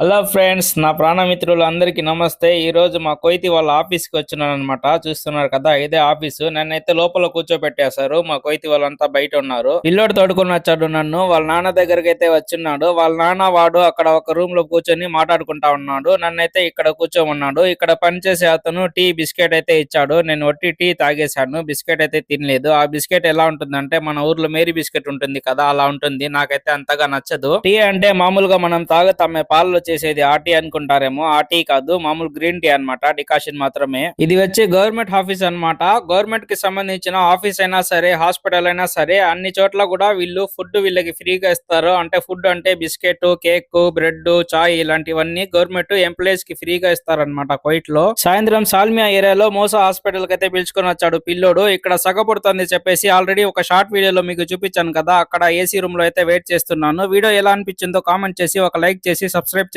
Hello friends, నా ప్రాణమిత్రులు అందరికీ నమస్తే. ఈ రోజు మా కొయితి వాళ్ళ ఆఫీస్కి వచ్చినాను అనమాట. చూస్తున్నారు కదా, ఇదే ఆఫీసు. నన్నైతే లోపల కూర్చోబెట్టేశారు. మా కొయితి వాళ్ళంతా బయట ఉన్నారు. పిల్లోడు తోడుకుని వచ్చాడు నన్ను. వాళ్ళ నాన్న దగ్గరికి అయితే వచ్చిన్నాడు. వాళ్ళ నాన్న వాడు అక్కడ ఒక రూమ్ లో కూర్చొని మాట్లాడుకుంటా ఉన్నాడు. నన్నైతే ఇక్కడ కూర్చోమన్నాడు. ఇక్కడ పనిచేసే అతను టీ బిస్కెట్ అయితే ఇచ్చాడు. నేను ఒట్టి టీ తాగేశాను, బిస్కెట్ అయితే తినలేదు. ఆ బిస్కెట్ ఎలా ఉంటుందంటే మన ఊర్లో మేరీ బిస్కెట్ ఉంటుంది కదా, అలా ఉంటుంది. నాకైతే అంతగా నచ్చదు. టీ అంటే మామూలుగా మనం తాగుతామే పాలలో చేసేది ఆ టీ అనుకుంటారేమో. ఆ టీ కాదు, మామూలు గ్రీన్ టీ అన్నమాట. డికాషన్ మాత్రమే. ఇది వచ్చి గవర్నమెంట్ ఆఫీస్ అన్నమాట. గవర్నమెంట్ కి సంబంధించిన ఆఫీస్ అయినా సరే, హాస్పిటల్ అయినా సరే, అన్ని చోట్ల కూడా వీళ్ళు ఫుడ్ వీళ్ళకి ఫ్రీగా ఇస్తారు. అంటే ఫుడ్ అంటే బిస్కెట్, కేక్, బ్రెడ్, చాయ్ ఇలాంటివన్నీ గవర్నమెంట్ ఎంప్లాయీస్ కి ఫ్రీగా ఇస్తారనమాట. కోయిట్ లో సాయంత్రం సాల్మియా ఏరియాలో మోసా హాస్పిటల్ కి అయితే పిలుచుకొని వచ్చాడు పిల్లోడు. ఇక్కడ సగపడుతుంది చెప్పేసి ఆల్రెడీ ఒక షార్ట్ వీడియోలో మీకు చూపించాను కదా, అక్కడ ఏసీ రూమ్ లో అయితే వెయిట్ చేస్తున్నాను. వీడియో ఎలా అనిపించిందో కామెంట్ చేసి ఒక లైక్ చేసి సబ్స్క్రైబ్